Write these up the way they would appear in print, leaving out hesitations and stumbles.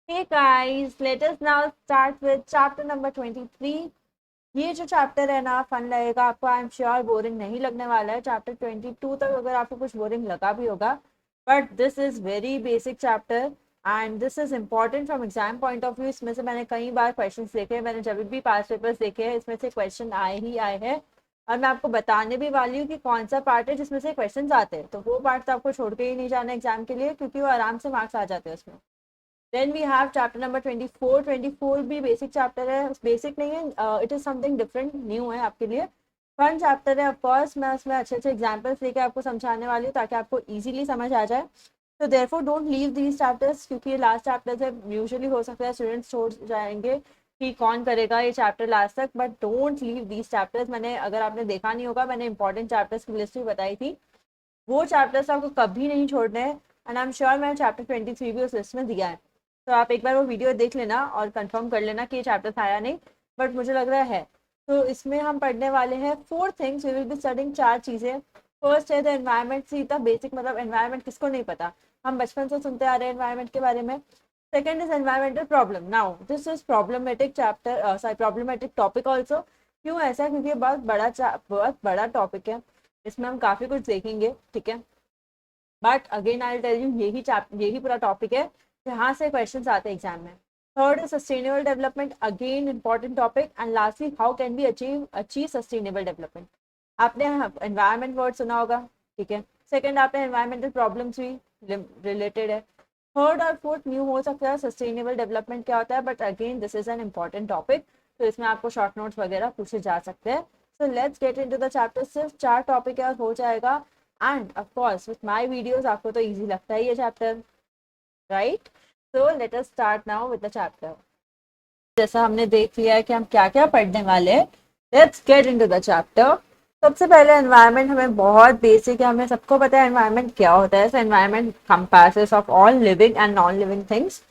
Hey guys, let us now start with chapter number 23. ये जो chapter है ना फन लगेगा आपको. आई एम श्योर बोरिंग नहीं लगने वाला है. चैप्टर 22 तक अगर आपको कुछ बोरिंग लगा भी होगा, but this is very basic chapter and this is important from exam point of view. इसमें से मैंने कई बार क्वेश्चन देखे हैं, मैंने जब भी पास पेपर्स देखे हैं इसमें से क्वेश्चन आए ही आए हैं. और मैं आपको बताने भी वाली हूँ कि कौन सा पार्ट है जिसमें से क्वेश्चन आते हैं. तो वो पार्ट तो आपको छोड़ के ही नहीं जाना एग्जाम के लिए, क्योंकि वो आराम से मार्क्स आ जाते हैं उसमें. Then we have chapter number 24. 24 भी बेसिक चैप्टर है. बेसिक नहीं है, it is something different, new है आपके लिए. फन चैप्टर है ऑफकोर्स. मैं उसमें अच्छे अच्छे एग्जाम्पल्स लेके आपको समझाने वाली हूँ ताकि आपको इजीली समझ आ जाए. तो therefore don't leave these chapters, क्योंकि ये लास्ट चैप्टर्स है. यूजुअली हो सकता है स्टूडेंट्स छोड़ जाएंगे कि कौन करेगा ये चैप्टर लास्ट तक, but don't leave these chapters. मैंने, अगर आपने देखा नहीं होगा, मैंने इंपॉर्टेंट चैप्टर्स की लिस्ट भी बताई थी. वो चैप्टर्स आपको कभी नहीं छोड़ने हैं. एंड आई एम श्योर मैंने चैप्टर 23 भी उस लिस्ट में दिया है. तो आप एक बार वो वीडियो देख लेना और कंफर्म कर लेना कि ये चैप्टर था या नहीं, बट मुझे लग रहा है. तो इसमें हम पढ़ने वाले हैं 4 things. We will be studying 4 चीज़ें. फर्स्ट है द एनवायरनमेंट. सीधा बेसिक, मतलब एनवायरनमेंट किसको नहीं पता. हम बचपन से सुनते आ रहे हैं एनवायरनमेंट के बारे में. Second is environmental problem. Now this is problematic chapter, sorry problematic topic also. क्यों ऐसा? क्योंकि ये बहुत बड़ा टॉपिक है. इसमें हम काफ़ी कुछ देखेंगे, ठीक है. But again I tell you, यही पूरा टॉपिक है जहाँ से क्वेश्चंस आते हैं एग्जाम में. Third is sustainable development. Again important topic. And lastly, how can be achieve sustainable development. आपने एनवायरमेंट वर्ड सुना होगा, ठीक है. सेकंड, आपने एनवायरमेंटल प्रॉब्लम्स भी रिलेटेड है. थर्ड और फोर्थ न्यू हो सकता है सस्टेनेबल डेवलपमेंट क्या होता है, but again this is an important topic. तो इसमें आपको शॉर्ट नोट्स वगैरह पूछे जा सकते हैं. So let's get into the chapter. सिर्फ 4 टॉपिक है और हो जाएगा. End of course with my videos आपको तो इजी लगता है ये chapter, right. So let us start now with the chapter. जैसा हमने देख लिया है कि हम क्या क्या पढ़ने वाले हैं, let's get into the chapter. सबसे पहले एनवायरनमेंट हमें बहुत बेसिक है, हमें सबको पता है एनवायरनमेंट क्या होता है. Environment compasses of all living and non living things.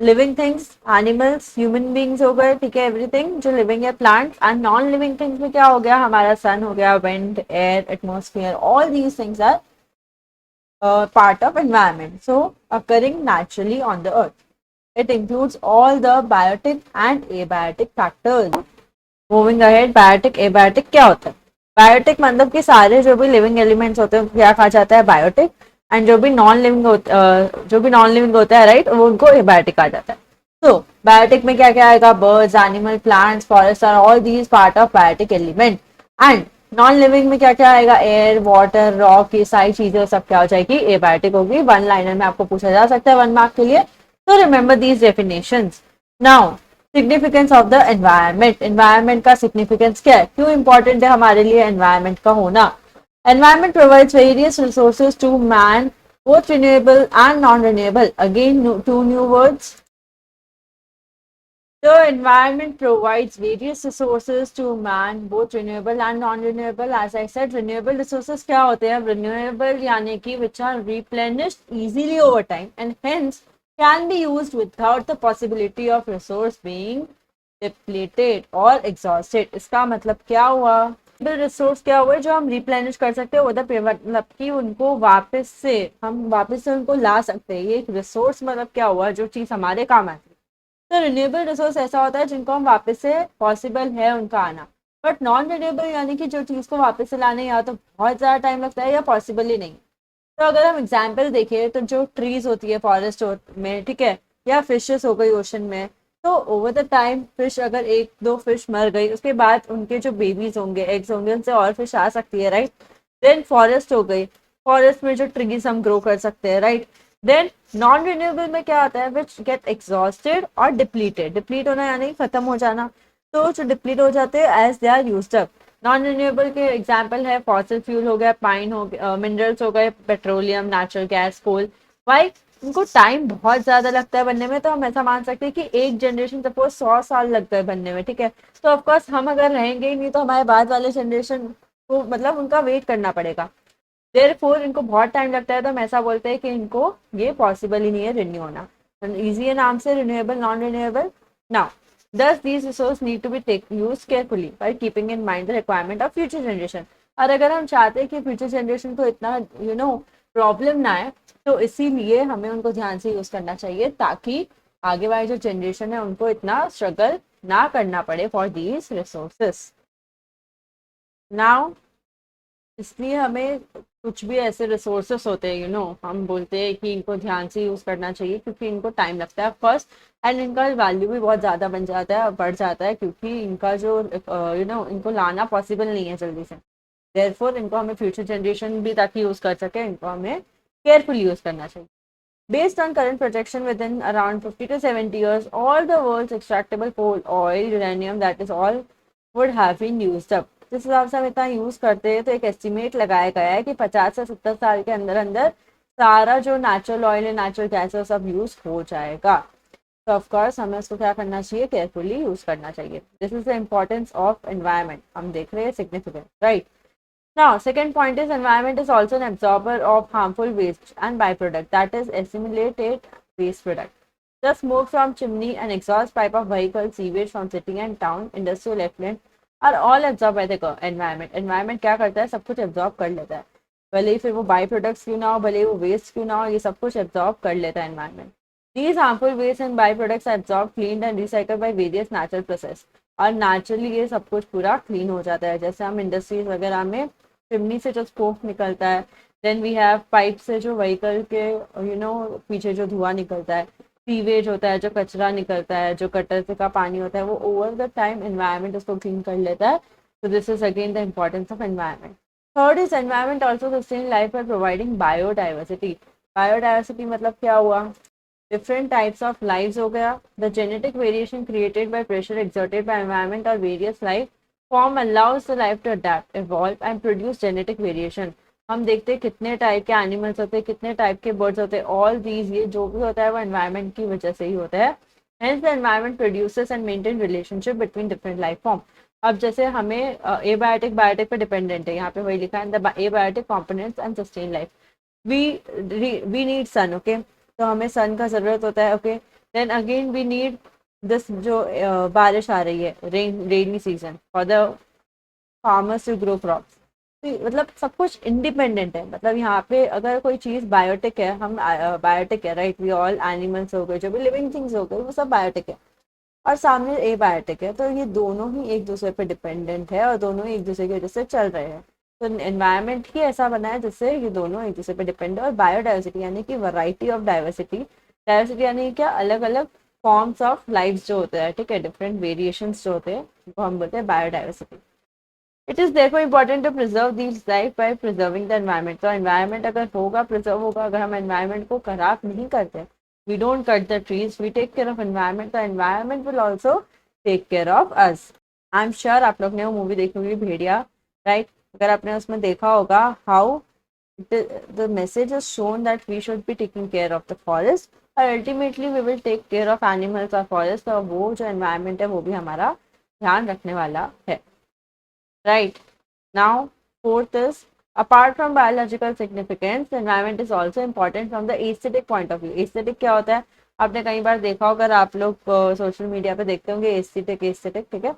Living things animals, human beings हो गए, ठीक है, एवरीथिंग जो लिविंग है, plant. And non living things में क्या हो गया, हमारा सन हो गया, wind, air, atmosphere. All these things are part of environment, so occurring naturally on the earth. It includes all the biotic and abiotic factors. Moving ahead, biotic abiotic क्या होता है? बायोटिक मतलब कि सारे जो भी लिविंग एलिमेंट्स होते हैं क्या कहा जाता है, बायोटिक. एंड जो भी नॉन लिविंग होता है, राइट, वो उनको एबायोटिक कहा जाता है. तो बायोटिक में क्या क्या आएगा, birds, animal, plants, forest are all these part of biotic element. And non living में क्या क्या आएगा, एयर, वाटर, रॉक, ये सारी चीजें सब क्या हो जाएगी, एबायोटिक होगी. वन लाइनर में आपको पूछा जा सकता है 1 मार्क के लिए. तो remember these definitions. Now significance of the environment. Environment का सिग्निफिकेंस क्या है, क्यों इंपॉर्टेंट है हमारे लिए एनवायरनमेंट का होना. Environment provides various resources to man, both renewable and non-renewable. Again, 2 new words. The environment provides various resources to man, both renewable and non-renewable. As I said, renewable resources क्या होते हैं? Renewable यानी कि which are replenished easily over time and hence can be used without the possibility of resource being depleted or exhausted. इसका मतलब क्या हुआ? Resource क्या हुआ जो हम रिप्लेनिश कर सकते हैं, मतलब कि उनको वापस से उनको ला सकते हैं. ये एक रिसोर्स मतलब क्या हुआ, जो चीज हमारे काम आती है. तो रिन्यूएबल रिसोर्स ऐसा होता है जिनको हम वापस से पॉसिबल है उनका आना. बट नॉन रिन्यूएबल यानी कि जो चीज़ को वापस से लाने या तो बहुत ज़्यादा टाइम लगता है या पॉसिबल ही नहीं. तो अगर हम एग्जाम्पल देखें तो जो ट्रीज होती है फॉरेस्ट में, ठीक है, या फिशेस हो गई ओशन में, तो ओवर द टाइम फिश, अगर 1-2 फिश मर गई, उसके बाद उनके जो बेबीज होंगे, एग्स होंगे, उनसे और फिश आ सकती है, राइट. देन फॉरेस्ट हो गई, फॉरेस्ट में जो ट्रीज हम ग्रो कर सकते हैं, राइट. देन नॉन रिन्यूएबल में क्या आता है, विच गेट एग्जॉस्टेड और डिप्लीटेड. डिप्लीट होना यानी खत्म हो जाना. तो जो डिप्लीट हो जाते हैं as they are used up. Non renewable के एग्जाम्पल है फॉसिल फ्यूल हो गया, पाइन हो गया, मिनरल्स हो गए, petroleum, natural gas, coal. Why? उनको टाइम बहुत ज्यादा लगता है बनने में. तो हम ऐसा मान सकते हैं कि एक जनरेशन, सपोज 100 साल लगता है बनने में, ठीक है. तो ऑफकोर्स हम अगर रहेंगे ही नहीं तो हमारे बाद वाले जनरेशन को, मतलब उनका वेट करना पड़ेगा. देयरफॉर इनको बहुत टाइम लगता है. तो हम ऐसा बोलते हैं कि इनको ये पॉसिबल ही नहीं है रिन्यू होना. ईजी है नाम से, renewable, non renewable. Now thus these resources need to be used carefully by keeping in mind the requirement of future generation. और अगर हम चाहते हैं कि फ्यूचर जनरेशन को इतना प्रॉब्लम ना आए, तो इसीलिए हमें उनको ध्यान से यूज करना चाहिए ताकि आगे वाली जो जनरेशन है उनको इतना स्ट्रगल ना करना पड़े फॉर दीज रिसोर्सेस। नाउ इसलिए हमें कुछ भी ऐसे रिसोर्सेस होते हैं हम बोलते हैं कि इनको ध्यान से यूज़ करना चाहिए, क्योंकि इनको टाइम लगता है फर्स्ट, एंड इनका वैल्यू भी बहुत ज़्यादा बन जाता है, बढ़ जाता है, क्योंकि इनका जो इनको लाना पॉसिबल नहीं है जल्दी से। देयरफॉर इनको हमें फ्यूचर जनरेशन भी ताकि यूज़ कर सके, इनको हमें केयरफुल यूज़ करना चाहिए। Based on current projection, within around 50 to 70 years, all the world's extractable coal, oil, uranium, that is all, would have been used up. जिस हिसाब से हम इतना यूज़ करते हैं तो एक एस्टिमेट लगाया गया है कि 50 से 70 साल के अंदर अंदर सारा जो नेचुरल ऑयल है, नेचुरल गैस है, सब यूज़ हो जाएगा। तो ऑफकोर्स हमें उसको क्या करना चाहिए, केयरफुली यूज़ करना चाहिए। This is the importance of environment, हम देख रहे हैं significant, right. Now, second point is environment is also an absorber of harmful waste and byproduct, that is assimilated waste product. The smoke from chimney and exhaust pipe of vehicle, sewage from city and town, industrial effluent are all absorbed by the environment. Environment क्या करता है, सब कुछ absorb कर लेता है, भले ही फिर वो बाई प्रोडक्ट्स क्यों ना हो, भले ही वो वेस्ट क्यों ना हो, ये सब कुछ absorb कर लेता है environment. These harmful waste and byproducts are absorbed, cleaned and recycled by various natural process. और नेचुरली ये सब कुछ पूरा क्लीन हो जाता है। जैसे हम इंडस्ट्रीज वगैरह में चिमनी से जो स्मोक निकलता है, देन वी हैव पाइप से जो व्हीकल के पीछे जो धुआं निकलता है, सीवेज होता है जो कचरा निकलता है, जो कटर से का पानी होता है, वो ओवर द टाइम एनवायरनमेंट उसको क्लीन कर लेता है। तो this is again the importance of environment. Third is environment also sustain life by providing biodiversity. Biodiversity मतलब क्या हुआ, डिफरेंट टाइप्स ऑफ लाइव्स हो गया, the genetic variation created by pressure exerted by environment और various life form allows the life to adapt, evolve and produce genetic variation. हम देखते हैं कितने टाइप के एनिमल्स होते हैं, कितने टाइप के बर्ड्स होते हैं, ऑल दीज ये जो भी होता है वो एनवायरनमेंट की वजह से ही होता है। Hence the environment produces and maintain relationship between different life form. अब जैसे हमें एबायोटिक बायोटिक पे डिपेंडेंट है, यहाँ पे वही लिखा है, the abiotic components and sustain life. We need sun, okay, तो हमें सन का ज़रूरत होता है, okay. Then again we need this जो बारिश आ रही है, rainy season for the farmers to grow crops. मतलब सब कुछ इंडिपेंडेंट है, मतलब यहाँ पे अगर कोई चीज़ बायोटिक है, हम बायोटिक है, राइट, वी ऑल एनिमल्स हो गए, जो भी लिविंग थिंग्स हो गए, वो सब बायोटिक है, और सामने ए बायोटिक है, तो ये दोनों ही एक दूसरे पे डिपेंडेंट है और दोनों ही एक दूसरे की वजह से चल रहे हैं। तो एनवायरनमेंट ही ऐसा बना है जिससे ये दोनों एक दूसरे पे डिपेंड है। और बायोडाइवर्सिटी यानी कि वैरायटी ऑफ डाइवर्सिटी, डाइवर्सिटी यानी क्या, अलग अलग फॉर्म्स ऑफ लाइफ जो होते हैं, ठीक है, डिफरेंट वेरिएशंस जो होते हैं, वो हम बोलते हैं biodiversity. It is therefore important to preserve these life by preserving the environment। तो एनवायरनमेंट अगर होगा, प्रिजर्व होगा, अगर हम एनवायरनमेंट को खराब नहीं करते, we don't cut the trees, we take care of environment, the environment will also take care of us। I'm sure आप लोग ने वो मूवी देखी होगी भेड़िया, राइट। अगर आपने उसमें देखा होगा how the message is shown that we should be taking care of the forest और ultimately we will take care of animals और forest। तो वो जो environment है वो भी हमारा ध्यान रखने वाला है, right। Now, fourth is, apart from biological significance, the environment is also important from the aesthetic point of view। aesthetic क्या होता है, आपने कई बार देखा होगा, अगर आप लोग सोशल मीडिया पे देखते होंगे एस्थेटिक एस्थेटिक, ठीक है।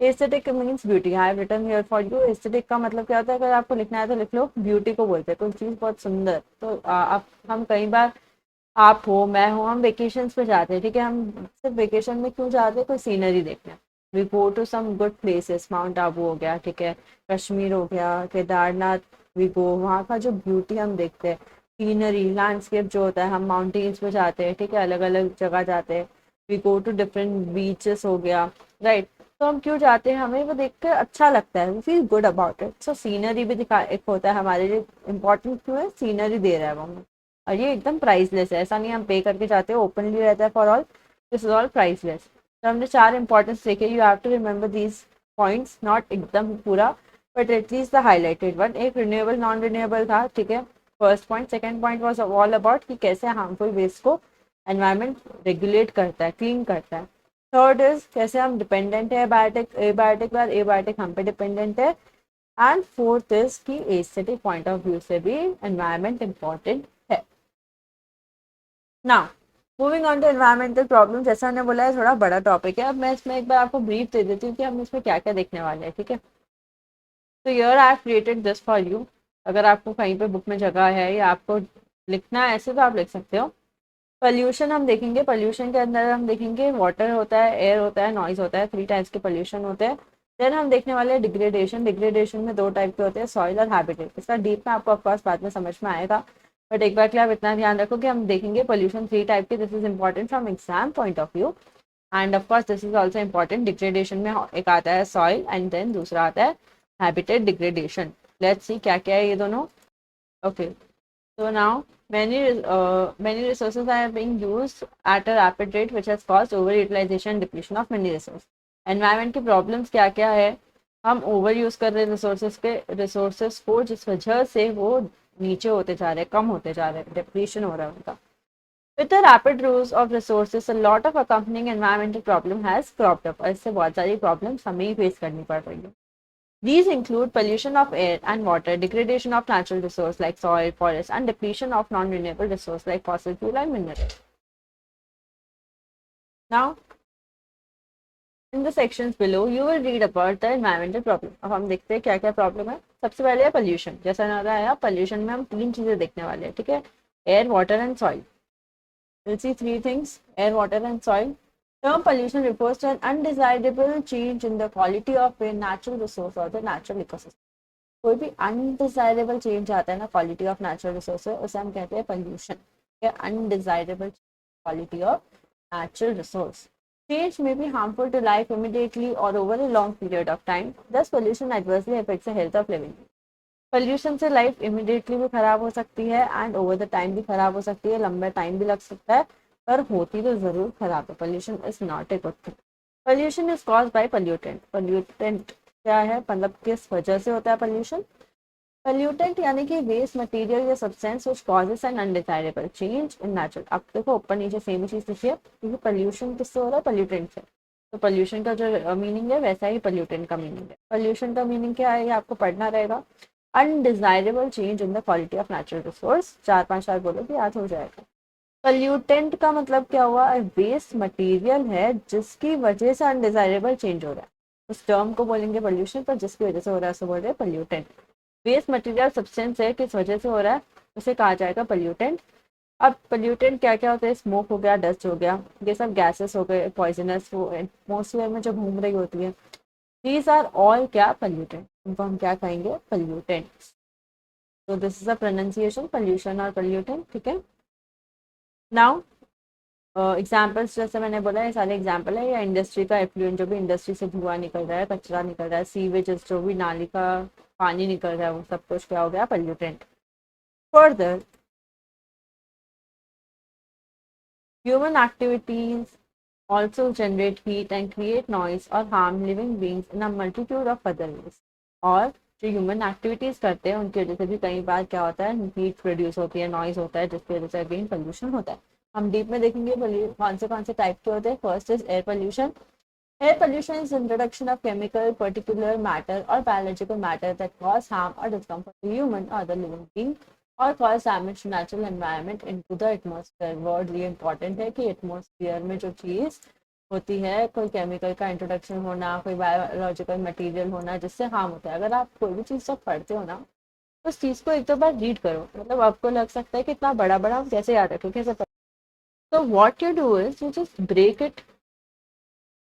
Aesthetic means beauty, I have written here for you. Aesthetic का मतलब क्या होता है, अगर आपको लिखना है तो लिख लो, ब्यूटी को बोलते हैं, कोई चीज़ बहुत सुंदर। तो आप हम कई बार, आप हो, मैं हूँ, हम वेकेशंस पे जाते हैं, ठीक है, हम सिर्फ वेकेशन में क्यों जाते हैं, कोई सीनरी देखने। We go to some good places, Mount Abu हो गया, ठीक है, कश्मीर हो गया, केदारनाथ, वी गो, वहाँ का जो ब्यूटी हम देखते हैं, सीनरी लैंडस्केप जो होता है, हम माउंटेन्स पे जाते हैं, ठीक है, अलग अलग जगह जाते हैं, we go to different beaches हो गया, राइट। तो हम क्यों जाते हैं, हमें वो देख कर अच्छा लगता है, we feel good about it. So scenery भी दिखा एक होता है हमारे लिए इम्पोर्टेंट, क्यों है, सीनरी दे रहा है वो हमें, और ये एकदम प्राइसलेस है, ऐसा नहीं हम पे करके जाते हैं, ओपनली रहता है for all, this is all priceless. तो हमने 4 इंपॉर्टेंस देखे, you have to remember these points, not एकदम पूरा but at least the highlighted one. एक रिन्यूएबल नॉन रिन्यूएबल था, ठीक है, first point. Second point was all about कि कैसे हार्मफुल वेस्ट को एनवायरनमेंट रेगुलेट करता है, क्लीन करता है। थर्ड इज कैसे हम डिपेंडेंट है बायोटिक, एबायोटिक पर, एबायोटिक हम पे डिपेंडेंट है। एंड फोर्थ इज कि एस्थेटिक पॉइंट ऑफ व्यू से भी एनवायरनमेंट इंपॉर्टेंट है। Now moving on to environmental problem, जैसा मैंने बोला है थोड़ा बड़ा टॉपिक है, अब मैं इसमें एक बार आपको ब्रीफ दे देती हूँ कि हम इसमें क्या क्या देखने वाले हैं, ठीक है। तो here I have created this for you. अगर आपको कहीं पे बुक में जगह है या आपको लिखना है ऐसे तो आप लिख सकते हो। पोल्यूशन हम देखेंगे, पोल्यूशन के अंदर हम देखेंगे वाटर होता है, एयर होता है, नॉइज होता है, 3 टाइप्स के पोल्यूशन होते हैं। देन हम देखने वाले हैं डिग्रेडेशन। डिग्रेडेशन में 2 टाइप के होते हैं, सॉइल और हैबिटेट। इसका डीप में आपको ऑफकोर्स बाद में समझ में आएगा, बट एक बार के लिए आप इतना ध्यान रखो कि हम देखेंगे पोल्यूशन 3 टाइप के। This is important from exam point of view and of course this is also important. Degradation में एक आता है सॉइल एंड देन दूसरा आता है हैबिटेट डिग्रेडेशन। लेट्स सी क्या क्या है ये दोनों। Okay, so now many resources are being used at a rapid rate which has caused overutilization and depletion of many resources. Environment की problems क्या क्या है, हम ओवर यूज कर रहे हैं रिसोर्सेज को, जिस वजह से वो नीचे होते जा रहे हैं, कम होते जा रहे हैं, डिप्लीशन हो रहा है उनका। With the rapid use of resources, a lot of accompanying environmental problem has cropped up। और इससे बहुत सारी problems हमें ही फेस करनी पड़ रही है। These include pollution of air and water, degradation of natural resources like soil, forests, and depletion of non-renewable resources like fossil fuel and minerals. Now, in the sections below, you will read about the environmental problem. अब हम देखते हैं क्या क्या problem है। सबसे पहले है पोल्यूशन। जैसा ना आया, पोल्यूशन में हम 3 चीजें देखने वाले हैं, ठीक है? Air, water and soil. We'll see 3 things: air, water, and soil. Term pollution refers to an undesirable change in the quality of a natural resource or the natural ecosystem. कोई भी अनडिजायरेबल चेंज आता है ना quality of natural resource, उसे हम कहते हैं pollution. Undesirable quality of natural resource change may be harmful to life immediately or over a long period of time. Thus pollution adversely affects the health of living beings. Pollution से life immediately भी खराब हो सकती है and over the time भी खराब हो सकती है, लंबा टाइम भी लग सकता है, पर होती तो जरूर खराब है। Pollution is not a good thing. Pollution is caused by pollutant. Pollutant क्या है, मतलब किस वजह से होता है पोल्यूशन? पोल्यूटेंट यानी कि वेस्ट मटेरियल या substance which causes an undesirable change in natural. अब देखो ऊपर नीचे सेम ही चीज लिखिए, क्योंकि पोल्यूशन किससे हो रहा है? पोल्यूटेंट से। तो पोल्यूशन का जो मीनिंग है वैसा ही पोल्यूटेंट का मीनिंग है। पोल्यूशन का मीनिंग क्या है ये आपको पढ़ना रहेगा। Undesirable change in the quality of natural resource. 4-5 बार बोलो कि याद हो जाएगा। पोल्यूटेंट का मतलब क्या हुआ? वेस्ट मटेरियल है जिसकी वजह से अनडिजायरेबल चेंज हो रहा है, उस टर्म को बोलेंगे पोल्यूशन, पर जिसकी वजह से हो रहा है उसे बोल रहे हैं पोल्यूटेंट। वेस्ट मटेरियल सब्सटेंस है, किस वजह से हो रहा है, उसे कहा जाएगा पोल्यूटेंट। अब पोल्यूटेंट क्या क्या होते हैं? स्मोक हो गया, डस्ट हो गया, ये सब गैसेस हो गए, पॉइजनस, वो एटमोसफियर में जो घूम रही होती है, दीज आर ऑल क्या? पोल्यूटेंट। इनको हम क्या कहेंगे? पोल्यूटेंट। तो this is a pronunciation, pollution और पोल्यूटेंट, ठीक है। नाउ एग्जाम्पल्स, जैसे मैंने बोला ये सारे एग्जाम्पल है, या इंडस्ट्री का एफ्लुएंट, जो भी इंडस्ट्री से धुआं निकल रहा है, कचरा निकल रहा है, सीवेजेस, जो भी नाली का पानी निकल रहा है, वो सब कुछ क्या हो गया? Pollutant. Further, human activities also generate heat and create noise or harm living beings in a multitude of other ways। और जो ह्यूमन एक्टिविटीज करते हैं उनकी वजह से भी कई बार क्या होता है? हीट प्रोड्यूस होती है, नॉइज होता है, जिसकी वजह से अगेन पोल्यूशन होता है। हम डीप में देखेंगे कौन से टाइप के होते हैं। First is air pollution. Air pollution is introduction of chemical, particular matter or biological matter that cause harm or discomfort to human or other living being or cause damage to natural environment into the atmosphere। Word ये important है कि atmosphere में जो चीज होती है, कोई chemical का इंट्रोडक्शन होना, कोई बायोलॉजिकल मटेरियल होना, जिससे हार्म होता है। अगर आप कोई भी चीज जब पढ़ते हो ना, तो उस चीज को एक दो बार रीड करो। मतलब आपको लग सकता है कि इतना बड़ा बड़ा हम कैसे याद रखें, कैसे पढ़। तो what you do is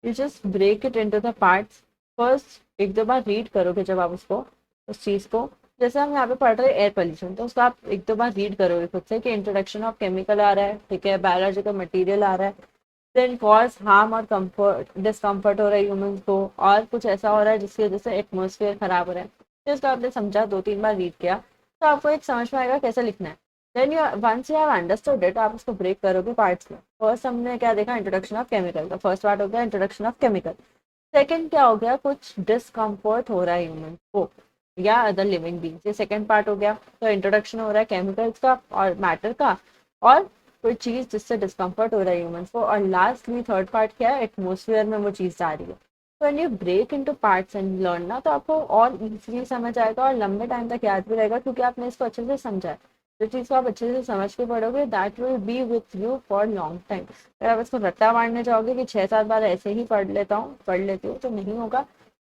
you just break it into the parts। first एक दो बार रीड करोगे जब आप उसको, उस चीज को, जैसे हम यहाँ पे पढ़ रहे हैं एयर पोल्यूशन, तो उसको आप एक दो बार रीड करोगे खुद से कि इंट्रोडक्शन ऑफ केमिकल आ रहा है, ठीक है, बायोलॉजिकल मटेरियल आ रहा है, देन कॉज हार्म और कंफर्ट, डिस्कम्फर्ट हो रहा है ह्यूमन को, और कुछ ऐसा हो रहा है जिसकी वजह से एटमोसफियर खराब हो रहा है। तो इसको आपने समझा, 2-3 बार रीड किया, तो आपको एक समझ में आएगा कैसे लिखना है। Then once you have understood it, आप उसको ब्रेक करोगे पार्ट्स में। फर्स्ट हमने क्या देखा? Introduction of chemical. का फर्स्ट पार्ट हो गया इंट्रोडक्शन ऑफ केमिकल। सेकंड क्या हो गया? कुछ डिस्कम्फर्ट हो रहा है ह्यूमन को या अदर लिविंग बींग्स, ये सेकंड पार्ट हो गया। तो इंट्रोडक्शन हो रहा है केमिकल्स का और मैटर का, और कोई चीज जिससे डिस्कम्फर्ट हो रहा है ह्यूमन को, और लास्टली थर्ड पार्ट क्या है? एटमोसफियर में वो चीज जा रही है। तो when you break into parts and learn ना, तो आपको और इजीली समझ आएगा और लंबे टाइम तक याद भी रहेगा, क्योंकि आपने इसको अच्छे से समझा है। जो चीज़ को आप अच्छे से समझ के पढ़ोगे, that will be with you for long time. अगर आप इसको रट्टा मारने जाओगे कि 6-7 बार ऐसे ही पढ़ लेती हूँ, तो नहीं होगा।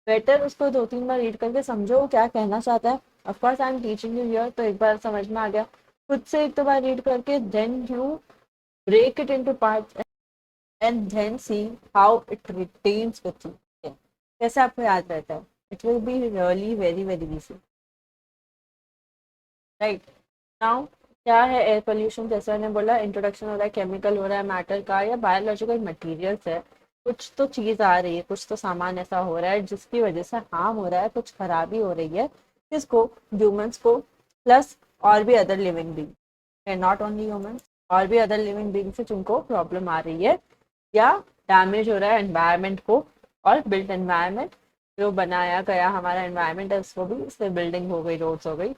बेटर उसको 2-3 बार रीड करके समझो क्या कहना चाहता है। Of course I am teaching you here, तो एक बार समझ में आ गया, खुद से एक दो बार रीड करके then you break it into parts and then see how it retains with you. Okay. कैसे आपको याद रहता है? It will be really very very easy. Right now क्या है एयर पोल्यूशन? जैसे मैंने बोला, इंट्रोडक्शन हो रहा है केमिकल, हो रहा है मैटर का या बायोलॉजिकल मटेरियल्स है, कुछ तो चीज़ आ रही है, कुछ तो सामान ऐसा हो रहा है जिसकी वजह से हार्म हो रहा है, कुछ खराबी हो रही है किसको? ह्यूमंस को, प्लस और भी other living being, not only humans, और भी अदर लिविंग बींग से जिनको प्रॉब्लम आ रही है, या डैमेज हो रहा है एनवायरनमेंट को, और बिल्ट एनवायरनमेंट जो बनाया गया हमारा एनवायरनमेंट है उसको भी, इससे बिल्डिंग हो गई, रोड्स हो गई,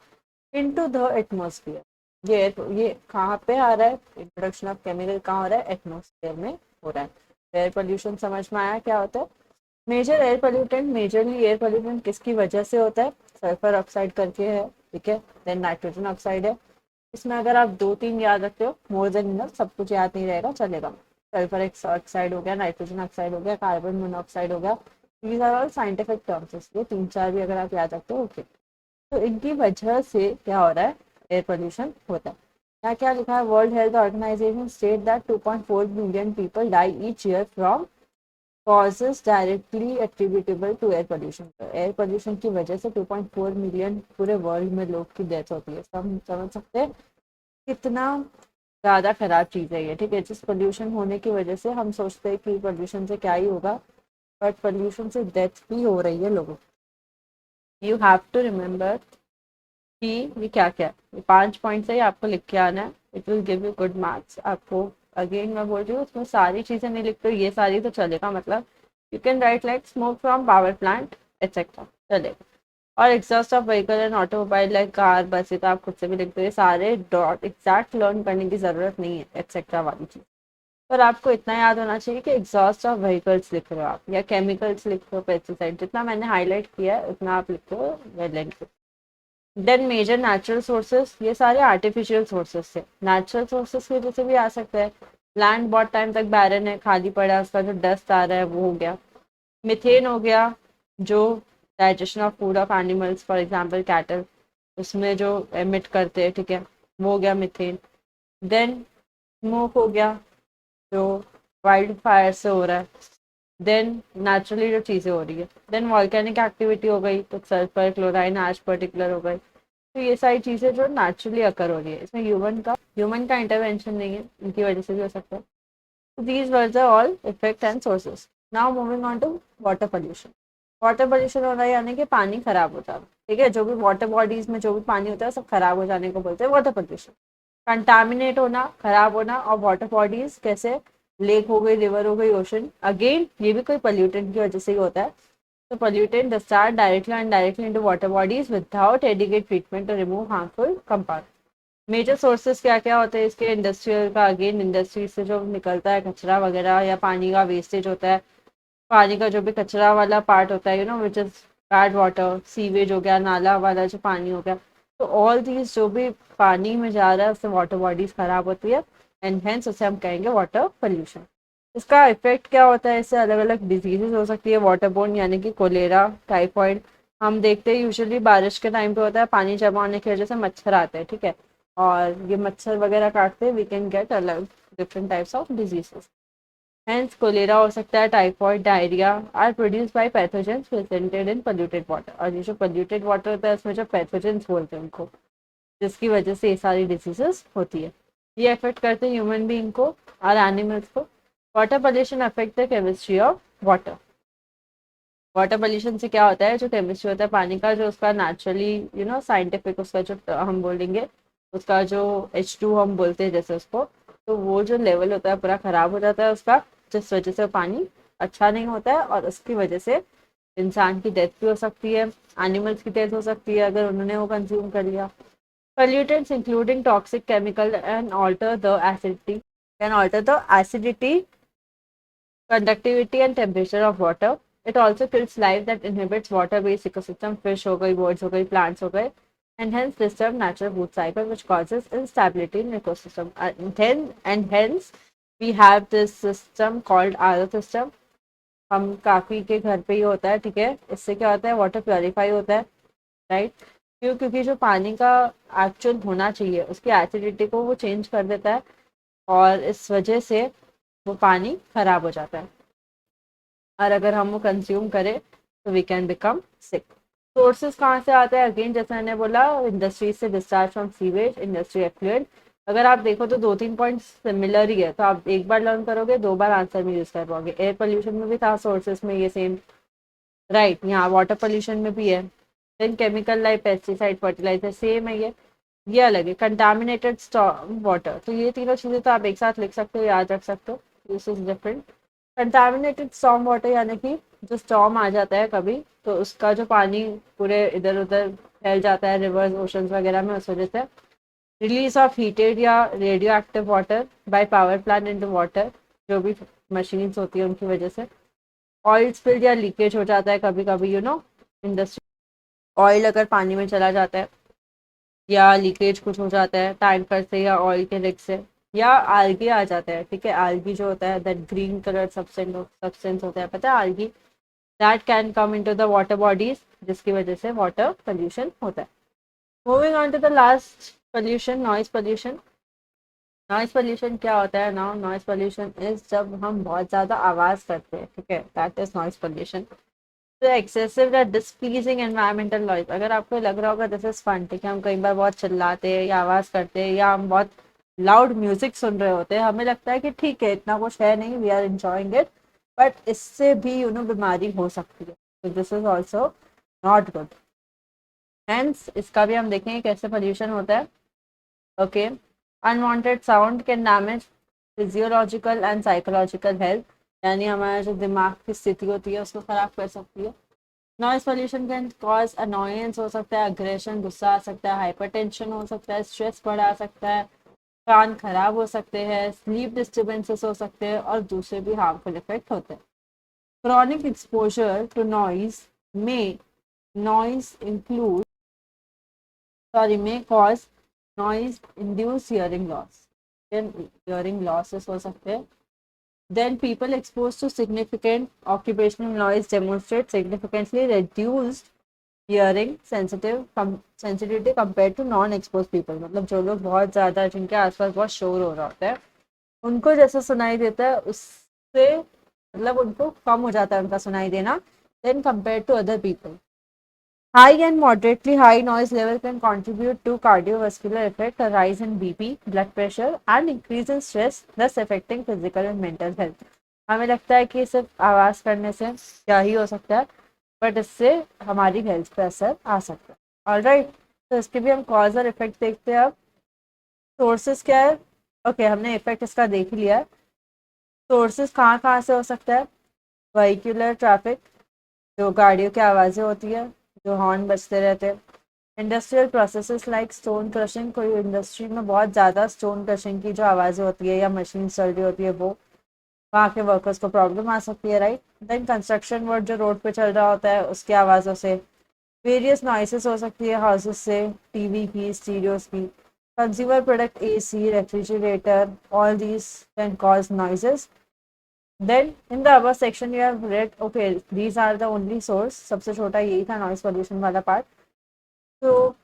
इनटू द एटमॉस्फेयर। ये कहाँ पे आ रहा है? इंट्रोडक्शन ऑफ केमिकल कहाँ हो रहा है? एटमॉस्फेयर में हो रहा है। एयर पोल्यूशन समझ में आया क्या होता है? Major air pollutant, majorly air pollutant किसकी वजह से होता है? सल्फर ऑक्साइड करके है, ठीक है, देन नाइट्रोजन ऑक्साइड है। इसमें अगर आप 2-3 याद रखते हो, मोर देन इनफ, सब कुछ याद नहीं रहेगा चलेगा। सल्फर ऑक्साइड हो गया, नाइट्रोजन ऑक्साइड हो गया, कार्बन मोनोऑक्साइड हो गया, these are all scientific terms, इसलिए 3-4 भी अगर आप याद रखते हो ओके। तो इनकी वजह से क्या हो रहा है? एयर पोल्यूशन होता है। यहाँ क्या लिखा है? World Health Organization state that 2.4 billion people die each year from causes directly attributable to air pollution. Air pollution की वजह से 2.4 मिलियन पूरे वर्ल्ड में लोग की डेथ होती है। हम समझ सकते हैं कितना ज़्यादा खराब चीज़ है ये, ठीक है। जिस पोल्यूशन होने की वजह से हम सोचते हैं कि पोल्यूशन से क्या ही होगा, बट पोल्यूशन से डेथ भी हो रही है लोगों की। यू हैव टू रिमेंबर कि ये क्या क्या है। ये 5 पॉइंट्स है, ये आपको लिख के आना है, it will give you good marks आपको। अगेन मैं बोल रही हूँ, उसमें सारी चीज़ें नहीं लिखते ये सारी तो चलेगा, मतलब you can write like smoke from power plant etcetera, चलेगा। और exhaust of vehicle and automobile like car, बस, ये तो आप खुद से भी लिखते हो, सारे डॉट एग्जैक्ट लर्न करने की ज़रूरत नहीं है एटसेट्रा वाली चीज़। पर आपको इतना याद होना चाहिए कि एग्जॉस्ट ऑफ व्हीकल्स लिख रहे हो आप, या केमिकल्स लिख रहे हो, पेस्टिसाइड, जितना मैंने हाईलाइट किया है उतना आप लिखते हो well and good. Then major natural sources, ये सारे आर्टिफिशियल सोर्सेस थे। नेचुरल सोर्सेस की वजह से भी आ सकता है। लैंड बहुत टाइम तक बैरन है, खाली पड़ा है, उसका जो डस्ट आ रहा है वो हो गया। मिथेन हो गया, जो digestion of food of animals, for example cattle, उसमें जो एमिट करते हैं, ठीक है, वो हो गया मिथेन। देन स्मोक हो गया, जो वाइल्ड फायर से हो रहा है। देन नेचुरली जो चीज़ें हो रही है, देन वॉल्केनिक एक्टिविटी हो गई, तो सल्फर, क्लोराइन, एश पर्टिकुलर हो गई। तो ये सारी चीज़ें जो नेचुरली अकर हो रही है, इसमें ह्यूमन का इंटरवेंशन नहीं है, इनकी वजह से भी हो सकता है। तो these were the all effect and sources. Now moving on to water pollution. Water pollution हो रहा है यानी कि पानी खराब हो जाना, ठीक है। जो भी वाटर बॉडीज में जो भी पानी होता है सब खराब हो जाने को बोलते हैं वाटर पोल्यूशन। कंटामिनेट होना, खराब होना, और वाटर बॉडीज कैसे? लेक हो गई, रिवर हो गई, ओशन, अगेन ये भी कोई पोल्यूटेंट की वजह से ही होता है। तो pollutant discharge directly and directly into water bodies without adequate treatment to remove harmful compound. Major sources क्या क्या होते हैं इसके? इंडस्ट्रियल का, अगेन इंडस्ट्री से जो निकलता है कचरा वगैरह, या पानी का वेस्टेज होता है, पानी का जो भी कचरा वाला पार्ट होता है, which is bad water, sewage हो गया, नाला वाला जो पानी हो गया। तो ऑल दीज जो भी पानी में जा रहा है उससे वाटर बॉडीज खराब होती है, एंड हेंस उसे हम कहेंगे वाटर पोल्यूशन। इसका इफेक्ट क्या होता है? इससे अलग अलग डिजीजेज हो सकती है वाटर बोर्न, यानी कि कोलेरा, टाइफॉइड। हम देखते हैं यूजुअली बारिश के टाइम पे होता है, पानी जमा होने की वजह से मच्छर आते हैं, ठीक है, और ये मच्छर वगैरह काटते हैं, वी कैन गेट अलग different types of diseases. Hence, cholera हो सकता है, typhoid, diarrhoea are produced by pathogens presented in polluted water. और ये जो पोल्यूटेड वाटर होता है उसमें जो पैथोजेंस बोलते हैं उनको, जिसकी वजह से ये सारी डिजीजेस होती है। ये अफेक्ट करते हैं ह्यूमन बीइंग को और एनिमल्स को। Water pollution affect the chemistry of water. Water pollution से क्या होता है? जो केमिस्ट्री होता है पानी का, जो उसका नेचुरली साइंटिफिक उसका जो हम बोलेंगे, उसका जो H2 हम बोलते हैं जैसे उसको, तो वो जो लेवल होता है पूरा ख़राब हो जाता है उसका, जिस वजह से पानी अच्छा नहीं होता है, और उसकी वजह से इंसान की डेथ भी हो सकती है, एनिमल्स की डेथ हो सकती है अगर उन्होंने वो कंज्यूम कर लिया। Pollutants including toxic chemical and alter the acidity can alter the acidity, conductivity and temperature of water. It also kills life that inhibits water-based ecosystem, fish हो गई, birds हो गई, plants हो गए, and hence disturb natural food cycle, which causes instability in ecosystem. And hence we have this system called RO system. हम काफी के घर पे ही होता है, ठीक है। इससे क्या होता है? वाटर प्योरीफाई होता है, राइट। क्यों? क्योंकि जो पानी का एक्चुअल होना चाहिए उसकी एसिडिटी को वो चेंज कर देता है, और इस वजह से वो पानी खराब हो जाता है, और अगर हम वो कंज्यूम करें तो we can become sick. Sources कहाँ से आते हैं? अगेन जैसे मैंने बोला, इंडस्ट्री से discharge from sewage, industry effluent. अगर आप देखो तो 2-3 पॉइंट सिमिलर ही है, तो आप एक बार लर्न करोगे 2 बार आंसर में यूज कर पाओगे। एयर पोल्यूशन में भी था सोर्सेज में ये सेम, राइट। यहाँ वाटर पोल्यूशन में भी है। Then chemical like pesticide, fertiliser, same है ये अलग है। कंटामिनेटेड स्टॉर्म वाटर, तो ये तीनों चीजें तो आप एक साथ लिख सकते हो, याद रख सकते हो। This is different. Contaminated storm water यानी कि जो स्टॉर्म आ जाता है कभी, तो उसका जो पानी पूरे इधर उधर फैल जाता है रिवर्स, ओशंस वगैरह में, उस वजह से रिलीज ऑफ हीटेड या radio active water by power plant into water, जो भी मशीन्स होती है उनकी वजह से। ऑयल स्पिल या लीकेज हो जाता है कभी कभी, इंडस्ट्री ऑयल अगर पानी में चला जाता है, या लीकेज कुछ हो जाता है टैंकर से या ऑयल के रिग से, या आल्गी आ जाता है, ठीक है। आल्गी जो होता है, दैट ग्रीन कलर सब्सटेंस होता है, पता है, algae, that can come into the water bodies, जिसकी वजह से वाटर पोल्यूशन होता है। Moving on to the last pollution, noise pollution. Noise pollution क्या होता है ना? नॉइज पोल्यूशन इज जब हम बहुत ज्यादा आवाज करते हैं, ठीक है, दैट इज नॉइज पोल्यूशन। तो एक्सेसिव या डिसप्लीजिंग एनवायरमेंटल नॉइज, अगर आपको लग रहा होगा दिस इज फन, ठीक है, हम कई बार बहुत चिल्लाते हैं या आवाज करते हैं, या हम बहुत लाउड म्यूजिक सुन रहे होते हैं, हमें लगता है कि ठीक है इतना कुछ है नहीं, we are enjoying it, but इससे भी बीमारी हो सकती है, तो this is also not good. Hence इसका भी हम देखेंगे कैसे पोल्यूशन होता है। Okay, unwanted sound can damage physiological and psychological health, यानी हमारा जो दिमाग की स्थिति होती है उसको खराब कर सकती है। Noise pollution can cause annoyance, हो सकता है अग्रेशन, गुस्सा आ सकता है, हाइपरटेंशन हो सकता है, स्ट्रेस बढ़ा सकता है, कान खराब हो सकते हैं, स्लीप डिस्टर्बेंसेस हो सकते हैं, और दूसरे भी हार्मफुल इफेक्ट होते हैं। क्रॉनिक एक्सपोजर टू नॉइज में नॉइज इंक्लूड सॉरी में cause noise induce hearing loss, hearing losses हो सकते हैं। Then people exposed to significant occupational noise demonstrate significantly reduced hearing sensitivity compared to non-exposed people। मतलब जो लोग बहुत ज़्यादा, जिनके आसपास बहुत शोर हो रहा होता है, उनको जैसा सुनाई देता है उससे, मतलब उनको कम हो जाता है उनका सुनाई देना, then compared to other people। High and moderately high noise level can contribute to cardiovascular effect, a rise in BP, blood pressure, and increase in stress, thus affecting physical and mental health। हमें लगता है कि सिर्फ आवाज करने से क्या ही हो सकता है, बट इससे हमारी हेल्थ पे असर आ सकता है। ऑलराइट, तो इसके भी हम कॉज और इफेक्ट देखते हैं। अब सोर्सेस क्या है? ओके, हमने इफेक्ट इसका देख ही लिया है। सोर्सेस कहाँ कहाँ से हो सकता है? व्हीकुलर ट्रैफिक, जो गाड़ियों की आवाज़ें होती है, जो हॉर्न बजते रहते हैं। Industrial processes like stone crushing, कोई इंडस्ट्री में बहुत ज़्यादा स्टोन क्रशिंग की जो आवाज़ें होती है या मशीन चल रही होती है, वो वहाँ के वर्कर्स को प्रॉब्लम आ सकती है, राइट। देन कंस्ट्रक्शन वर्क जो रोड पे चल रहा होता है उसकी आवाज़ों से। वेरियस नॉइसेस हो सकती है हाउसेस से, टीवी की, स्टीरियोज की। Consumer product, AC, refrigerator, all these can cause noises. Then in the above section you have read, okay, these are the only source, सबसे छोटा यही था नॉइज पोल्यूशन वाला पार्ट। तो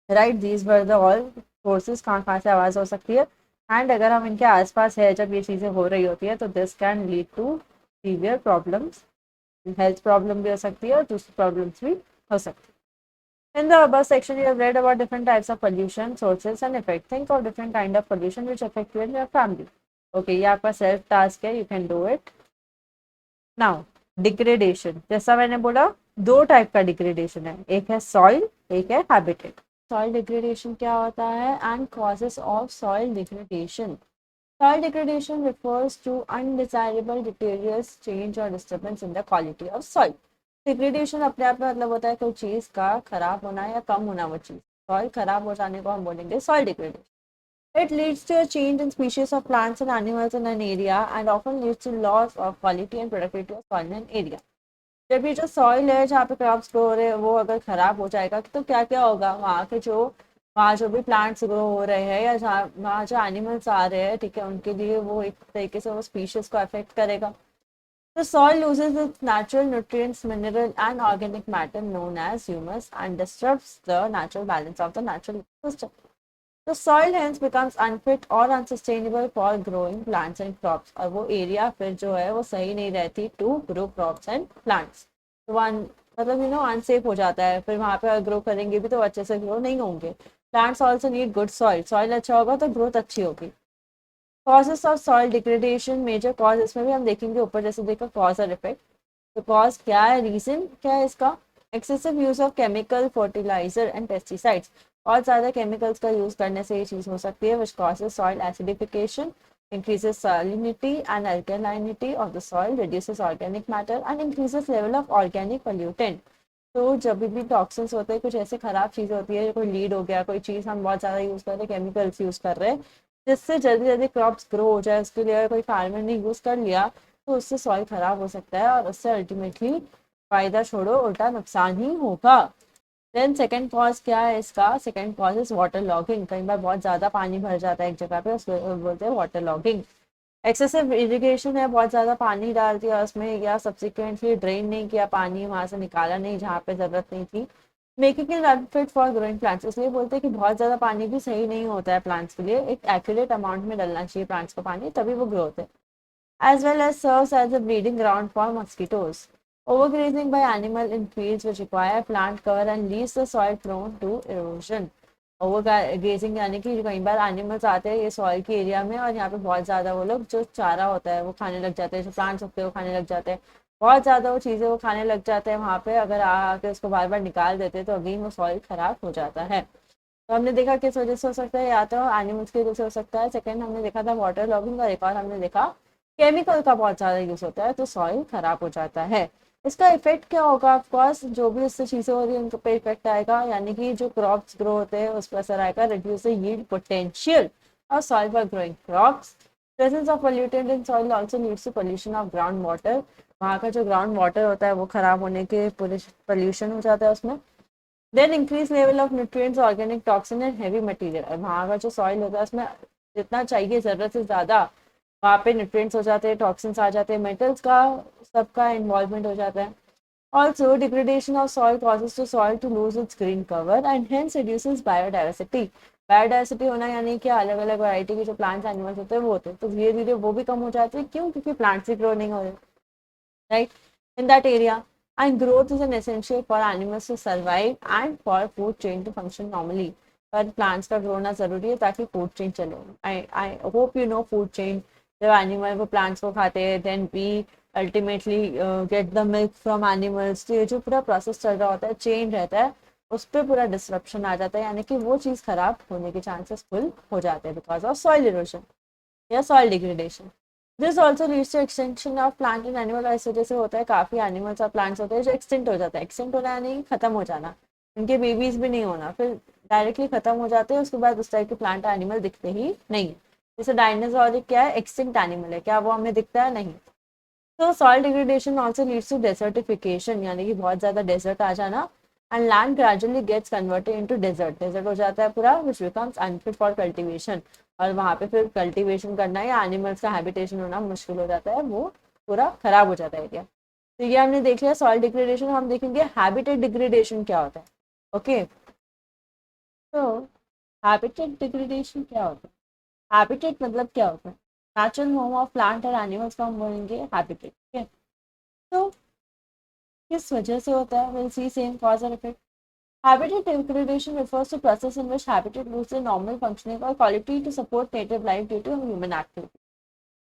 right, these were the all sources, कहाँ कहाँ से आवाज़ हो सकती है, एंड अगर हम इनके आसपास है जब ये चीज़ें हो रही होती है, तो this can lead to severe problems, health problem भी हो सकती है और दूसरी प्रॉब्लम्स भी हो सकती है। In the above section, you have read about different types of pollution, sources and effect. Think of different kind of pollution which affect you and your family. Okay, ये आपका सेल्फ टास्क है, you can do it. Now degradation, जैसा मैंने बोला, दो type का degradation है, एक है सॉइल, एक है हैबिटेट। सॉइल डिग्रेडेशन क्या होता है, and causes of soil degradation. Soil degradation refers to undesirable deteriorous change or disturbance in the quality of soil। Degradation अपने आप में मतलब होता है कोई चीज का खराब होना या कम होना, वो चीज सॉइल खराब हो जाने को हम बोलेंगे soil degradation. It leads to a change in species of plants and animals in an area and often leads to loss of quality and productivity of soil in an area। जब ये जो soil है जहाँ पे crops grow हो रहे हैं वो अगर खराब हो जाएगा तो क्या क्या होगा, वहाँ जो भी प्लांट्स ग्रो हो रहे हैं या जहाँ वहाँ जो एनिमल्स आ रहे हैं, ठीक है, उनके लिए वो एक तरीके से वो स्पीशीज को अफेक्ट करेगा। The soil loses its natural nutrients, mineral and organic matter known as humus and disrupts the natural balance of the natural system। तो सॉइल हेंस बिकम्स अनफिट और unsustainable for growing plants and crops, और वो area फिर जो है वो सही नहीं रहती to grow crops and plants. तो वन मतलब अनसेफ हो जाता है, फिर वहाँ पे ग्रो करेंगे भी तो अच्छे से ग्रो नहीं होंगे। Plants also need good soil, soil अच्छा होगा तो ग्रोथ अच्छी होगी। Causes of soil degradation, major cause इसमें भी हम देखेंगे ऊपर जैसे देखा कॉज और इफेक्ट। तो कॉज क्या है, रीजन क्या है इसका, excessive use of chemical fertiliser and pesticides, और ज़्यादा केमिकल्स का यूज करने से ये चीज़ हो सकती है, which causes soil acidification, increases salinity and alkalinity of the soil, reduces organic matter and increases level of organic pollutant। तो जब भी टॉक्सिन्स होते हैं, कुछ ऐसे खराब चीज़ होती है, कोई लीड हो गया, कोई चीज़ हम बहुत ज़्यादा यूज़ कर रहे हैं, केमिकल्स यूज़ कर रहे हैं, जिससे जल्दी जल्दी क्रॉप्स ग्रो हो जाए, उसके लिए कोई फार्मर ने यूज़ कर लिया तो उससे सॉइल खराब हो सकता है और उससे अल्टीमेटली फायदा छोड़ो उल्टा नुकसान ही होगा। देन सेकेंड कॉज क्या है इसका, second cause is water logging. कई बार बहुत ज़्यादा पानी भर जाता है एक जगह पे, उसको बोलते हैं वाटर लॉगिंग। एक्सेसिव इरिगेशन है, बहुत ज़्यादा पानी डाल दिया उसमें, या सब्सिक्वेंटली ड्रेन नहीं किया पानी, वहाँ से निकाला नहीं जहाँ पे ज़रूरत नहीं थी, making it unfit for growing plants. इसलिए बोलते हैं कि बहुत ज़्यादा पानी भी सही नहीं होता है प्लांट्स के लिए, एक एक्यूरेट अमाउंट में डलना चाहिए प्लांट्स को पानी, तभी वो ग्रो होते हैं। as well as serves as a breeding ground for mosquitoes. Overgrazing by animal in fields which require plant cover and leaves the soil prone to erosion. Overgrazing यानी कि कई बार एनिमल्स आते हैं ये सॉइल के एरिया में, और यहाँ पे बहुत ज़्यादा वो लोग जो चारा होता है वो खाने लग जाते हैं, जो प्लांट्स होते हैं वो खाने लग जाते हैं, बहुत ज़्यादा वो चीज़ें वो खाने लग जाते हैं वहाँ पे। अगर आके उसको बार बार निकाल देते हैं तो अगेन वो सॉइल खराब हो जाता है। तो हमने देखा किस वजह से हो सकता है, या तो एनिमल्स की वजह से हो सकता है, सेकेंड हमने देखा था वाटर लॉगिंग, और एक और हमने देखा केमिकल का बहुत ज़्यादा यूज़ होता है तो सॉइल खराब हो जाता है। इसका इफेक्ट क्या होगा, ऑफकोर्स जो भी उससे चीज़ें हो रही है उन पे इफेक्ट आएगा, यानी कि जो क्रॉप्स ग्रो होते हैं उस पर असर आएगा, रिड्यूस द यील्ड पोटेंशियल और soil for growing crops. Presence of pollutant in soil also leads to pollution of ground water, वहाँ का जो ग्राउंड वाटर होता है वो खराब होने के पोल्यूशन हो जाता है उसमें। Then increase level of nutrients, organic toxin and heavy material, वहाँ का जो सॉइल होता है उसमें जितना चाहिए ज़रूरत से ज़्यादा वहाँ पे न्यूट्रिएंट्स हो जाते हैं, टॉक्सिन्स आ जाते हैं, मेटल्स का सबका इन्वॉल्वमेंट हो जाता है। Also degradation of soil causes to soil to lose its green cover and hence reduces biodiversity. Biodiversity होना यानी कि अलग अलग वैरायटी के जो प्लांट्स एनिमल्स होते हैं वो होते हैं, तो धीरे धीरे वो भी कम हो जाते हैं, क्यों, क्योंकि प्लांट्स ही ग्रो नहीं हो रहे, right, in that area, and growth is an essential for animals to survive and for food chain to function normally। पर प्लांट्स का ग्रो होना जरूरी है ताकि फूड चेन चले। I hope you know food chain, जब एनिमल वो plants को खाते हैं then we ultimately get the milk from animals, तो ये जो पूरा प्रोसेस चल रहा होता है, चेन रहता है, उस पर पूरा डिस्ट्रप्शन आ जाता है, यानी कि वो चीज़ खराब होने के चांसेस फुल हो जाते हैं बिकॉज ऑफ सॉइल इरोजन या soil degradation. This also leads to extension of plant and animal, इस वजह से होता है काफ़ी एनिमल्स और प्लांट्स होते हैं जो एक्सटेंट हो जाता है, एक्सटेंट होना यानी खत्म हो जाना, उनके बेबीज भी नहीं होना, फिर डायरेक्टली खत्म हो जाते हैं, उसके बाद उस टाइप के प्लांट एनिमल दिखते ही नहीं। जैसे डायनासोर क्या है, एक्सटिंक्ट एनिमल है, क्या वो हमें दिखता है, नहीं। तो soil degradation also leads to desertification, यानी कि बहुत ज़्यादा डेजर्ट आ जाना, and land gradually gets converted into desert, desert हो जाता है पूरा, which becomes unfit for cultivation, और वहाँ पे फिर कल्टीवेशन करना या एनिमल्स का हैबिटेशन होना मुश्किल हो जाता है, वो पूरा खराब हो जाता है एरिया। तो ये हमने देख लिया सॉइल डिग्रेडेशन, हम देखेंगे हैबिटेट डिग्रेडेशन क्या होता है। ओके, तो हैबिटेट डिग्रेडेशन क्या होता है, हैबिटेट मतलब क्या होता है, नेचुरल होम ऑफ प्लांट और एनिमल्स का हम बोलेंगे हैबिटेट, ठीक है। तो किस वजह से होता है, विल सी सेम कॉज और effect. Habitat degradation refers to process in which habitat loses their normal functioning or quality to support native life due to human activity।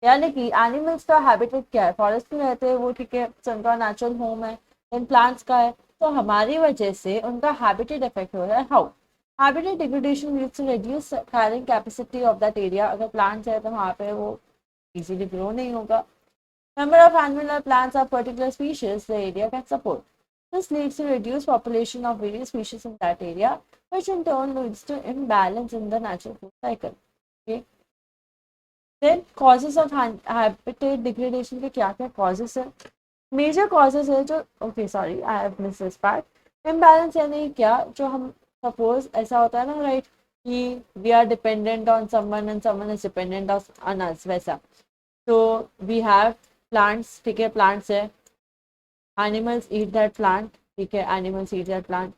यानी कि एनिमल्स का हैबिटेट क्या है, फॉरेस्ट में रहते हैं वो, ठीक है, उनका नेचुरल होम है, इन प्लांट्स का है, तो हमारी वजह से उनका हैबिटेट इफेक्ट हो रहा है। How, habitat degradation leads to reduce carrying capacity of that area, अगर प्लांट्स है तो वहाँ पे वो इजीली ग्रो नहीं होगा। Number of animal or plants of particular species the area can support. This leads to reduced population of various species in that area, which in turn leads to imbalance in the natural food cycle. Okay. Then causes of habitat degradation के क्या क्या causes है? Major causes है जो, okay sorry I have missed this part. Imbalance यानी क्या, जो हम suppose ऐसा होता है ना, right, कि we are dependent on someone and someone is dependent on us, वैसा। तो we have plants, ठीक है, plants है, animals eat that plant, ठीक है, animals eat that plant,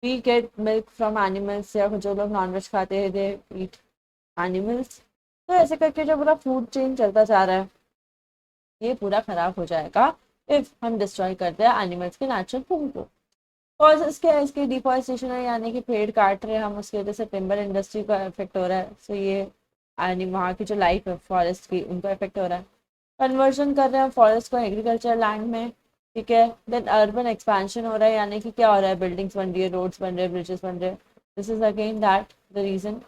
we get milk from animals, या जो लोग नॉनवेज खाते हैं दे ईट एनिमल्स। तो ऐसे करके जो पूरा फूड चेन चलता जा रहा है ये पूरा खराब हो जाएगा इफ हम डिस्ट्रॉय करते हैं एनिमल्स के नेचुरल होम को। कॉज इसके डिफॉरेस्टेशन है, यानी कि पेड़ काट रहे हैं हम, उसकी वजह से टिम्बर इंडस्ट्री का इफेक्ट हो रहा है। सो ये वहाँ की जो लाइफ है फॉरेस्ट की उनका इफेक्ट हो रहा है। कन्वर्जन कर रहे हैं फॉरेस्ट को एग्रीकल्चर लैंड में, ठीक है। देन अर्बन एक्सपेंशन हो रहा है, यानी कि क्या हो रहा है, बिल्डिंग्स बन रही है, रोड्स बन रहे हैं, ब्रिजेस बन रहे हैं। This is again that the reason.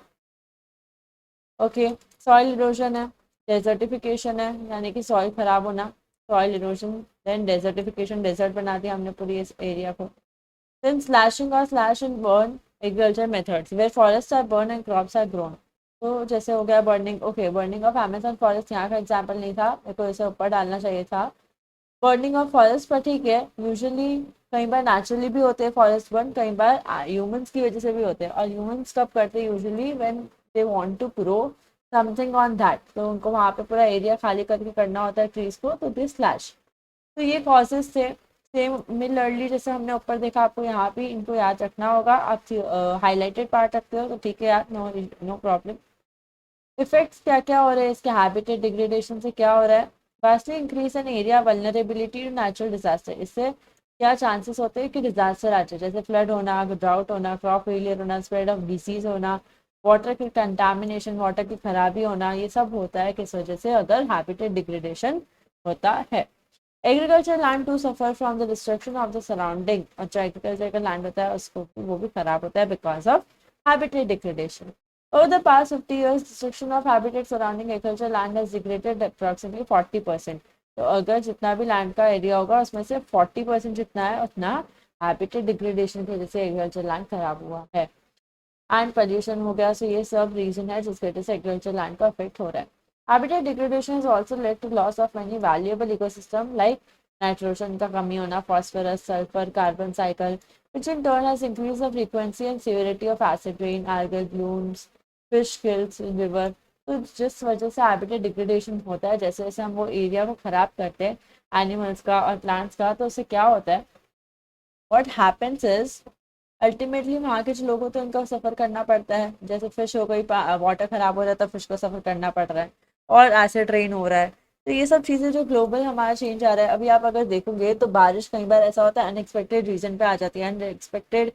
Okay, soil erosion है, डेजर्टिफिकेशन है, यानी कि सॉइल खराब होना, soil erosion. Then desertification, desert बना दिया हमने पूरी इस एरिया को। Then slashing or slash and burn agriculture methods where forests are burned and crops are grown. तो जैसे हो गया burning, okay burning of Amazon forest यहाँ का एग्जाम्पल नहीं था, मेरे को इसे ऊपर डालना चाहिए था। बर्निंग ऑफ फॉरेस्ट पर ठीक है, यूजुअली कई बार नेचुरली भी होते हैं फॉरेस्ट बर्न, कई बार ह्यूमंस की वजह से भी होते हैं। और ह्यूमंस कब करते हैं, usually when they want to grow something on that, तो उनको वहाँ पे पूरा एरिया खाली करके करना होता है ट्रीज को, तो दे स्लैश। तो ये कॉजेज थे। सेम मिलरली जैसे हमने ऊपर देखा, आपको यहाँ भी इनको याद रखना होगा। आप हाईलाइटेड पार्ट रखते हो तो ठीक है यार, नो नो प्रॉब्लम। इफेक्ट्स क्या क्या हो रहे हैं इसके, हैबिटेट डिग्रेडेशन से क्या हो रहा है, vastly increase in area vulnerability to natural disaster. इससे क्या चांसेस होते हैं कि डिजास्टर आ जाए, जैसे फ्लड होना, ड्राउट होना, क्रॉप फेलियर होना, स्प्रेड ऑफ डिसीज होना, वाटर की कंटामिनेशन, वाटर की खराबी होना, ये सब होता है किस वजह से, अगर हैबिटेट डिग्रेडेशन होता है। Agriculture land to suffer from the destruction of the surrounding, और जो एग्रीकल्चर का लैंड होता है उसको वो भी खराब होता है because of habitat degradation. Over the past 50 years, destruction of habitat surrounding agricultural land has degraded approximately 40%. तो अगर जितना भी लैंड का एरिया होगा उसमें से 40% जितना है उतना हैबिटेट डिग्रेडेशन की वजह से एग्रीकल्चर लैंड खराब हुआ है। एंड पोल्यूशन हो गया। सो ये सब रीजन है जिसकी वजह से एग्रीकल्चर लैंड का अफेक्ट हो रहा है। Habitat degradation is also led to loss of many valuable ecosystem like nitrogen का कमी होना, phosphorus, sulphur, carbon cycle, which in turn has increased the frequency and severity of acid rain, algal blooms, fish kills in river. तो जिस वजह से habitat degradation होता है, जैसे जैसे हम वो एरिया को खराब करते हैं एनिमल्स का और प्लांट्स का, तो उससे क्या होता है, व्हाट हैपेंस इज अल्टीमेटली वहाँ के जो लोग होते हैं उनको सफ़र करना पड़ता है। जैसे फिश हो गई, वाटर खराब हो जाता है, फिश को सफ़र करना पड़ रहा है, और एसिड रेन हो रहा है। तो ये सब चीज़ें जो ग्लोबल हमारा चेंज आ रहा है, अभी आप अगर देखोगे तो बारिश कई बार ऐसा होता है अनएक्सपेक्टेड रीजन पे आ जाती है, अनएक्सपेक्टेड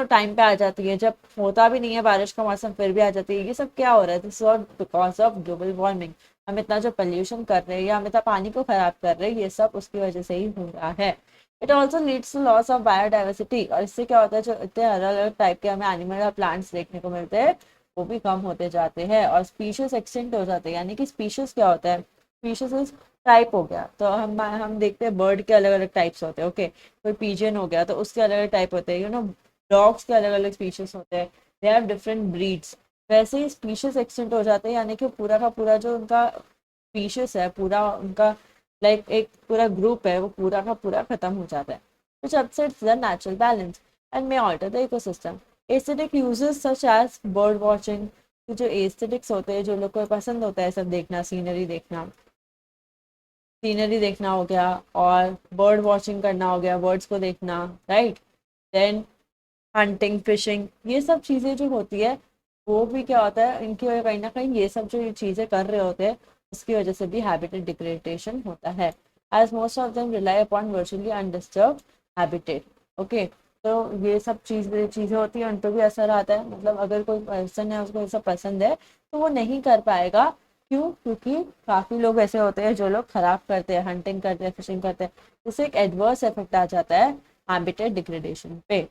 टाइम पे आ जाती है, जब होता भी नहीं है बारिश का मौसम फिर भी आ जाती है। ये सब क्या हो रहा है, this is because of global warming. हम इतना जो पोल्यूशन कर रहे हैं या हम इतना पानी को खराब कर रहे हैं, ये सब उसकी वजह से ही हो रहा है। It also leads to loss of biodiversity, और इससे क्या होता है, जो इतने अलग अलग टाइप के हमें एनिमल और प्लांट्स देखने को मिलते हैं वो भी कम होते जाते हैं, और स्पीशीज एक्सटिंक्ट हो जाते हैं। यानी कि स्पीशीज क्या होता है, स्पीशीज इज टाइप हो गया, तो हम देखते हैं बर्ड के अलग अलग टाइप्स होते हैं। ओके, कोई पीजन हो गया तो उसके अलग अलग टाइप होते हैं, डॉग्स के अलग अलग स्पीशीज होते हैं, दे हैव डिफरेंट ब्रीड्स। वैसे ही स्पीशीज एक्सटिंक्ट हो जाते हैं, यानी कि पूरा का पूरा जो उनका स्पीशीज है, पूरा उनका लाइक एक पूरा ग्रुप है, वो पूरा का पूरा खत्म हो जाता है, which upsets the natural balance and may alter the ecosystem. Aesthetic uses such as bird watching, तो जो एस्थेटिक्स होते हैं, जो लोग को पसंद होता है सब देखना, सीनरी देखना हो गया, और बर्ड वॉचिंग करना हो गया, बर्ड्स को देखना, राइट। देन हंटिंग, फिशिंग, ये सब चीज़ें जो होती है वो भी क्या होता है, इनकी वजह कहीं ना कहीं ये सब जो ये चीज़ें कर रहे होते हैं उसकी वजह से भी हैबिटेट डिग्रेडेशन होता है, as most of them rely upon virtually undisturbed habitat. Okay, तो ये सब चीज़ें होती हैं, उन पर भी असर आता है। मतलब अगर कोई पर्सन है उसको ये सब पसंद है तो वो नहीं कर पाएगा, क्यों, क्योंकि काफ़ी लोग ऐसे होते हैं जो लोग खराब करते हैं, हंटिंग करते हैं, फिशिंग करते हैं, जिससे एक एडवर्स इफेक्ट आ जाता है हैबिटेट डिग्रेडेशन पे।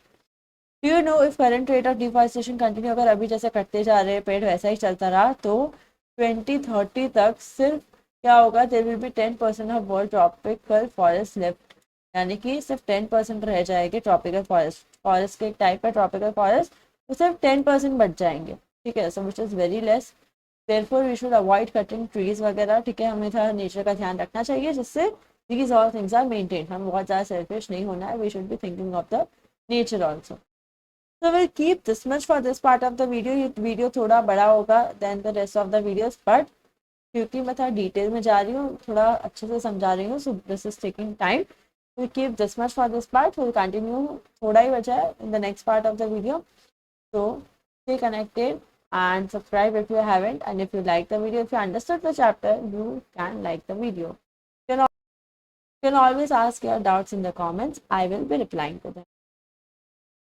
Do you know if current rate of deforestation continue, अगर अभी जैसे कटते जा रहे हैं पेड़ वैसा ही चलता रहा तो 2030 तक सिर्फ क्या होगा, there will be 10% of world tropical forest left, यानी कि सिर्फ 10% रह जाएंगे ट्रॉपिकल फॉरेस्ट। फॉरेस्ट के एक टाइप है ट्रॉपिकल फॉरेस्ट, तो सिर्फ 10% बच जाएंगे, ठीक है, so which is very less. Therefore we should avoid cutting trees वगैरह, ठीक है, हमें थोड़ा नेचर का ध्यान रखना चाहिए जिससे these all things are maintain. हम बहुत ज़्यादा सेल्फिश नहीं होना है, we should be thinking of the nature also. So we'll keep this much for this part of the video. ये वीडियो थोड़ा बड़ा होगा than the rest of the videos, but क्योंकि मैं थोड़ा डिटेल में जा रही हूँ, थोड़ा अच्छे से समझा रही हूँ, so this is taking time. we'll keep this much for this part. We'll continue thoda hi bacha hai in the next part of the video. So stay connected and subscribe if you haven't, and if you like the video, if you understood the chapter, you can like the video. You can always ask your doubts in the comments. I will be replying to them.